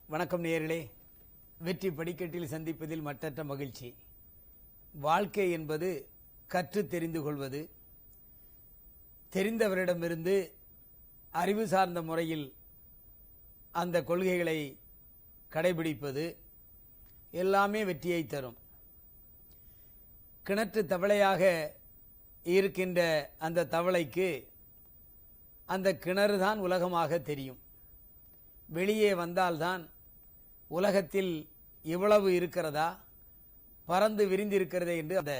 வணக்கம் நேயர்களே. வெற்றி படிக்கட்டில் சந்திப்பதில் மட்டற்ற மகிழ்ச்சி. வாழ்க்கை என்பது கற்று தெரிந்து கொள்வது, தெரிந்தவரிடமிருந்து அறிவு சார்ந்த முறையில் அந்த கொள்கைகளை கடைபிடிப்பது எல்லாமே வெற்றியை தரும். கிணற்று தவளையாக இருக்கின்ற அந்த தவளைக்கு அந்த கிணறு தான் உலகமாக தெரியும். வெளியே வந்தால்தான் உலகத்தில் இவ்வளவு இருக்கிறதா, பறந்து விரிந்திருக்கிறதே என்று அந்த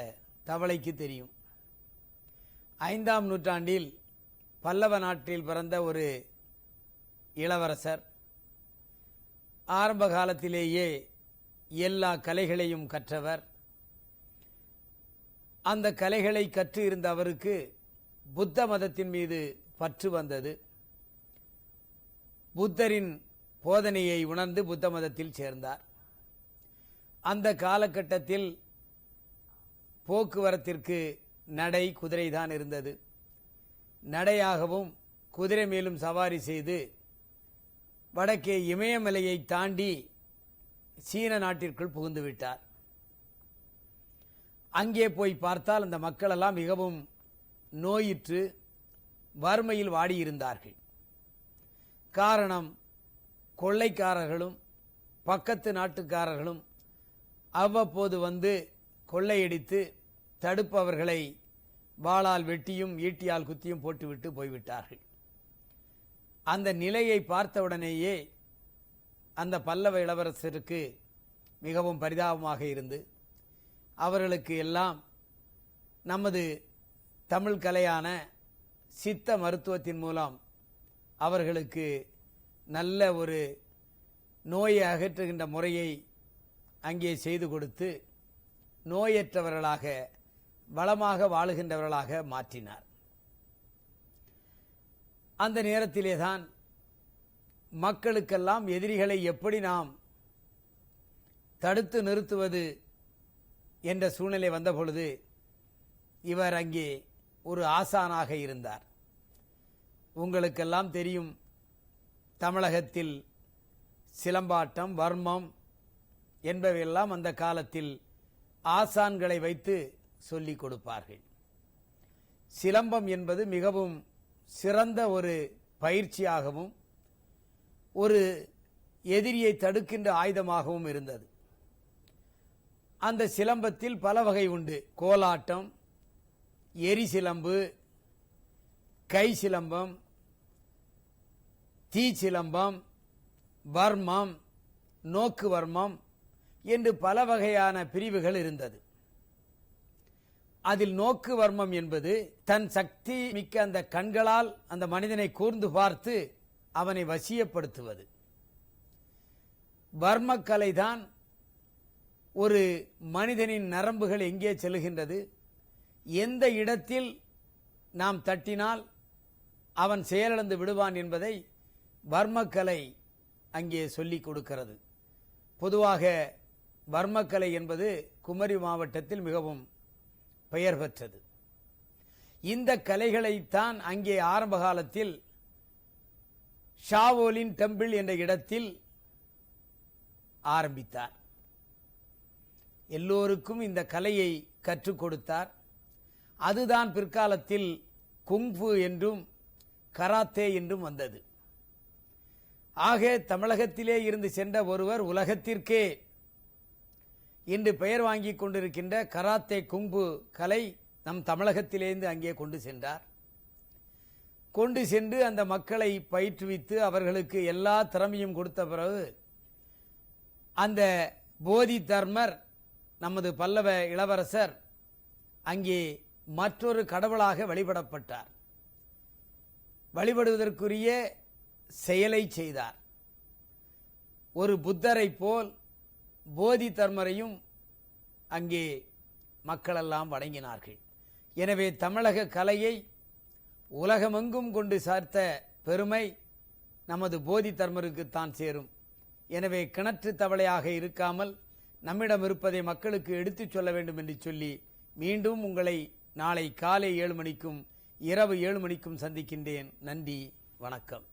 தவளைக்கு தெரியும். 5ஆம் நூற்றாண்டில் பல்லவ நாட்டில் பிறந்த ஒரு இளவரசர் ஆரம்ப காலத்திலேயே எல்லா கலைகளையும் கற்றவர். அந்த கலைகளை கற்று இருந்த அவருக்கு புத்த மதத்தின் மீது பற்று வந்தது. புத்தரின் போதனையை உணர்ந்து புத்த மதத்தில் சேர்ந்தார். அந்த காலகட்டத்தில் போக்குவரத்திற்கு நடை, குதிரை தான் இருந்தது. நடையாகவும் குதிரை மேலும் சவாரி செய்து வடக்கே இமயமலையை தாண்டி சீன நாட்டிற்குள் புகுந்து விட்டார். அங்கே போய் பார்த்தால் அந்த மக்கள் எல்லாம் மிகவும் நோயுற்று வறுமையில் வாடியிருந்தார்கள். காரணம், கொள்ளைக்காரர்களும் பக்கத்து நாட்டுக்காரர்களும் அவ்வப்போது வந்து கொள்ளையடித்து தடுப்பவர்களை வாளால் வெட்டியும் ஈட்டியால் குத்தியும் போட்டுவிட்டு போய்விட்டார்கள். அந்த நிலையை பார்த்தவுடனேயே அந்த பல்லவ இளவரசருக்கு மிகவும் பரிதாபமாக இருந்து அவர்களுக்கு எல்லாம் நமது தமிழ் கலையான சித்த மருத்துவத்தின் மூலம் அவர்களுக்கு நல்ல ஒரு நோயை அகற்றுகின்ற முறையை அங்கே செய்து கொடுத்து நோயற்றவர்களாக வளமாக வாழுகின்றவர்களாக மாற்றினார். அந்த நேரத்திலே தான் மக்களுக்கெல்லாம் எதிரிகளை எப்படி நாம் தடுத்து நிறுத்துவது என்ற சூழ்நிலை வந்தபொழுது இவர் அங்கே ஒரு ஆசானாக இருந்தார். உங்களுக்கெல்லாம் தெரியும், தமிழகத்தில் சிலம்பாட்டம், வர்மம் என்பவையெல்லாம் அந்த காலத்தில் ஆசான்களை வைத்து சொல்லிக் கொடுப்பார்கள். சிலம்பம் என்பது மிகவும் சிறந்த ஒரு பயிற்சியாகவும் ஒரு எதிரியை தடுக்கின்ற ஆயுதமாகவும் இருந்தது. அந்த சிலம்பத்தில் பல வகை உண்டு. கோலாட்டம், எரி சிலம்பு, கை சிலம்பம், தீ சிலம்பம், வர்மம், நோக்கு வர்மம் என்று பல வகையான பிரிவுகள் இருந்தது. அதில் நோக்கு வர்மம் என்பது தன் சக்தி மிக்க அந்த கண்களால் அந்த மனிதனை கூர்ந்து பார்த்து அவனை வசியப்படுத்துவது. வர்மக்கலைதான் ஒரு மனிதனின் நரம்புகள் எங்கே செல்கின்றது, எந்த இடத்தில் நாம் தட்டினால் அவன் செயலிழந்து விடுவான் என்பதை வர்மக்கலை அங்கே சொல்லிக் கொடுக்கிறது. பொதுவாக வர்மக்கலை என்பது குமரி மாவட்டத்தில் மிகவும் பெயர் பெற்றது. இந்த கலைகளைத்தான் அங்கே ஆரம்ப காலத்தில் ஷாவோலின் டெம்பிள் என்ற இடத்தில் ஆரம்பித்தார். எல்லோருக்கும் இந்த கலையை கற்றுக் கொடுத்தார். அதுதான் பிற்காலத்தில் குங்ஃபு என்றும் கராத்தே என்றும் வந்தது. ஆக தமிழகத்திலே இருந்து சென்ற ஒருவர் உலகத்திற்கே இன்று பெயர் வாங்கி கொண்டிருக்கின்ற கராத்தே குங்ஃபு கலை நம் தமிழகத்திலேருந்து அங்கே கொண்டு சென்றார். கொண்டு சென்று அந்த மக்களை பயிற்றுவித்து அவர்களுக்கு எல்லா திறமையும் கொடுத்த பிறகு அந்த போதி தர்மர், நமது பல்லவ இளவரசர், அங்கே மற்றொரு கடவுளாக வழிபடப்பட்டார். வழிபடுவதற்குரிய செயலை செய்தார். ஒரு புத்தரை போல் போதி தர்மரையும் அங்கே மக்களெல்லாம் வணங்கினார்கள். எனவே தமிழக கலையை உலகமெங்கும் கொண்டு சார்த்த பெருமை நமது போதி தர்மருக்குத்தான் சேரும். எனவே கிணற்று தவளையாக இருக்காமல் நம்மிடம் இருப்பதை மக்களுக்கு எடுத்துச் சொல்ல வேண்டும் என்று சொல்லி மீண்டும் உங்களை நாளை காலை 7 மணிக்கும் இரவு 7 மணிக்கும் சந்திக்கின்றேன். நன்றி, வணக்கம்.